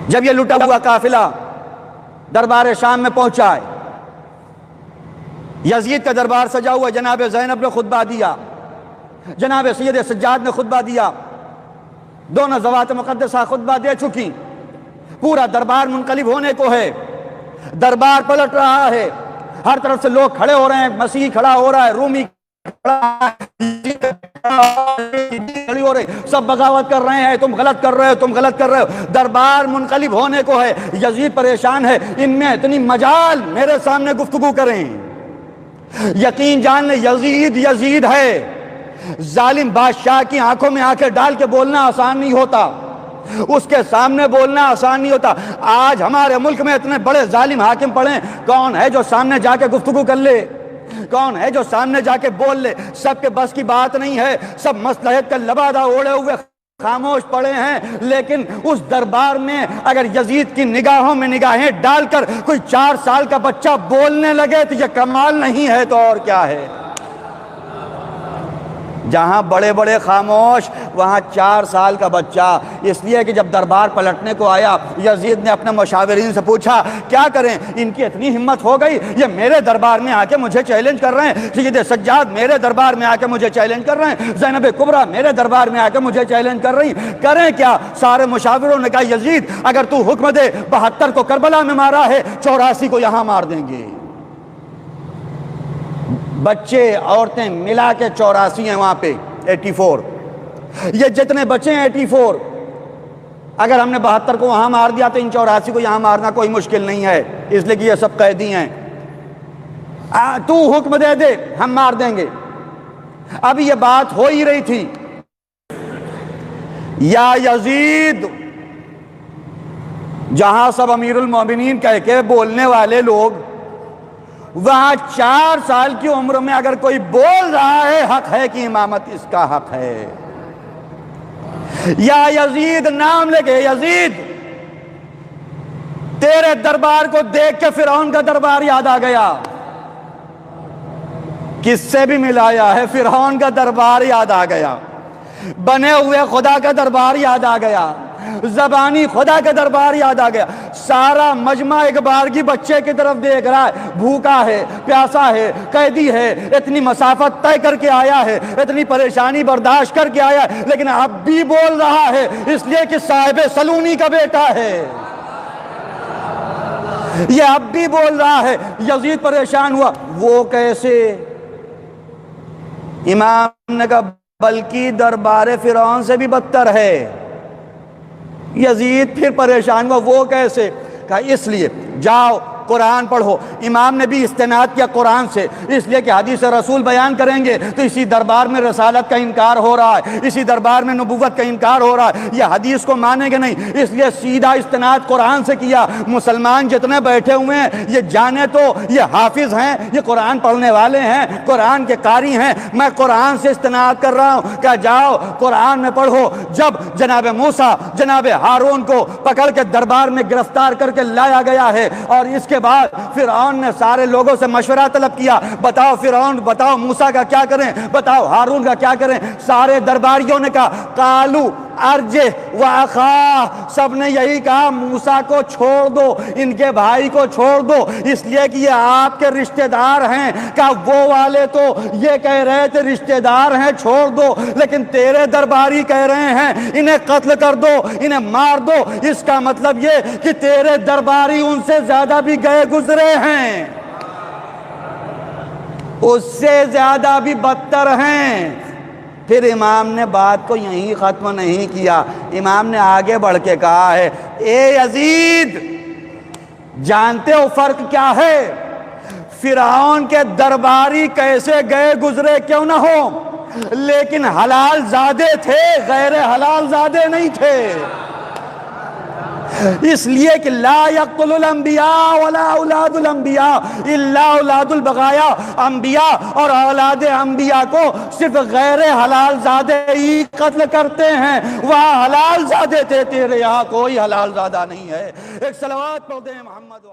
جب یہ لٹا ہوا قافلہ دربار شام میں پہنچا ہے، یزید کا دربار سجا ہوا، جناب زینب نے خطبہ دیا، جناب سید سجاد نے خطبہ دیا، دونوں ذوات مقدسہ خطبہ دے چکی، پورا دربار منقلب ہونے کو ہے، دربار پلٹ رہا ہے، ہر طرف سے لوگ کھڑے ہو رہے ہیں، مسیح کھڑا ہو رہا ہے، رومی کھڑی ہو رہی، سب بغاوت کر رہے ہیں، تم غلط کر رہے ہو، تم غلط کر رہے ہو، دربار منقلب ہونے کو ہے، یزید پریشان ہے، ان میں اتنی مجال میرے سامنے گفتگو کریں، یقین جان لیں یزید یزید ہے، ظالم بادشاہ کی آنکھوں میں آنکھیں ڈال کے بولنا آسان نہیں ہوتا، اس کے سامنے بولنا آسان نہیں ہوتا۔ آج ہمارے ملک میں اتنے بڑے ظالم حاکم پڑے ہیں، کون ہے جو سامنے جا کے گفتگو کر لے، کون ہے جو سامنے جا کے بول لے؟ سب کے بس کی بات نہیں ہے، سب مصلحت کا لبادہ اوڑے ہوئے خاموش پڑے ہیں، لیکن اس دربار میں اگر یزید کی نگاہوں میں نگاہیں ڈال کر کوئی 4 سال کا بچہ بولنے لگے تو یہ کمال نہیں ہے تو اور کیا ہے؟ جہاں بڑے بڑے خاموش وہاں 4 سال کا بچہ، اس لیے کہ جب دربار پلٹنے کو آیا یزید نے اپنے مشاورین سے پوچھا کیا کریں، ان کی اتنی ہمت ہو گئی، یہ میرے دربار میں آ کے مجھے چیلنج کر رہے ہیں، سید سجاد میرے دربار میں آ کے مجھے چیلنج کر رہے ہیں، زینب کبریٰ میرے دربار میں آ کے مجھے چیلنج کر رہی ہیں، کریں کیا؟ سارے مشاوروں نے کہا یزید اگر تو حکم دے 72 کو کربلا میں مارا ہے، 84 کو یہاں مار دیں گے۔ بچے عورتیں ملا کے 84 ہیں وہاں پہ، 84، یہ جتنے بچے ہیں 84، اگر ہم نے 72 کو وہاں مار دیا تو ان 84 کو یہاں مارنا کوئی مشکل نہیں ہے، اس لیے کہ یہ سب قیدی ہیں، تو حکم دے دے ہم مار دیں گے۔ اب یہ بات ہو ہی رہی تھی، یا یزید، جہاں سب امیر المومنین کہہ کے بولنے والے لوگ، وہاں 4 سال کی عمر میں اگر کوئی بول رہا ہے حق ہے کہ امامت اس کا حق ہے۔ یا یزید نام لے کے، یزید تیرے دربار کو دیکھ کے فرعون کا دربار یاد آ گیا، کس سے بھی ملایا ہے، فرعون کا دربار یاد آ گیا، بنے ہوئے خدا کا دربار یاد آ گیا، زبانی خدا کا دربار یاد آ گیا، سارا مجمع ایک بارگی بچے کی طرف دیکھ رہا ہے، بھوکا ہے، پیاسا ہے، قیدی ہے، اتنی مسافت طے کر کے آیا ہے، اتنی پریشانی برداشت کر کے آیا ہے، لیکن اب بھی بول رہا ہے، اس لیے کہ صاحب سلونی کا بیٹا ہے، یہ اب بھی بول رہا ہے۔ یزید پریشان ہوا، وہ کیسے؟ امام نے کہا بلکہ دربار فرعون سے بھی بدتر ہے۔ یزید پھر پریشان ہوا، وہ کیسے؟ کہا اس لیے جاؤ قرآن پڑھو۔ امام نے بھی استناد کیا قرآن سے، اس لیے کہ حدیث رسول بیان کریں گے تو اسی دربار میں رسالت کا انکار ہو رہا ہے، اسی دربار میں نبوت کا انکار ہو رہا ہے، یہ حدیث کو مانیں گے نہیں، اس لیے سیدھا استناد قرآن سے کیا۔ مسلمان جتنے بیٹھے ہوئے ہیں یہ جانے تو یہ حافظ ہیں، یہ قرآن پڑھنے والے ہیں، قرآن کے قاری ہیں، میں قرآن سے استناد کر رہا ہوں کہ جاؤ قرآن میں پڑھو۔ جب جناب موسیٰ جناب ہارون کو پکڑ کے دربار میں گرفتار کر کے لایا گیا ہے، اور اس کے بعد فرعون نے سارے لوگوں سے مشورہ طلب کیا، بتاؤ فرعون، بتاؤ موسیٰ کا کیا کریں، بتاؤ ہارون کا کیا کریں؟ سارے درباریوں نے کہا قالو ارجہ واخاہ، سب نے یہی کہا موسیٰ کو چھوڑ دو، ان کے بھائی کو چھوڑ دو، اس لیے کہ یہ آپ کے رشتہ دار ہیں۔ کہا وہ والے تو یہ کہہ رہے تھے رشتہ دار ہیں چھوڑ دو، لیکن تیرے درباری کہہ رہے ہیں انہیں قتل کر دو، انہیں مار دو، اس کا مطلب یہ کہ تیرے درباری ان سے زیادہ بھی گئے گزرے ہیں، اس سے زیادہ بھی بدتر ہیں۔ پھر امام نے بات کو یہیں ختم نہیں کیا، امام نے آگے بڑھ کے کہا ہے اے یزید، جانتے ہو فرق کیا ہے؟ فرعون کے درباری کیسے گئے گزرے کیوں نہ ہو، لیکن حلال زادے تھے، غیر حلال زادے نہیں تھے، اس لیے کہ لا یقتل الانبیاء ولا اولاد الانبیاء الا اولاد البغایا، انبیاء اور اولاد انبیاء کو صرف غیر حلال زادے ہی قتل کرتے ہیں، وہاں حلال زادے تھے، تیرے یہاں کوئی حلال زادہ نہیں ہے۔ ایک صلوات پڑھ دیں محمد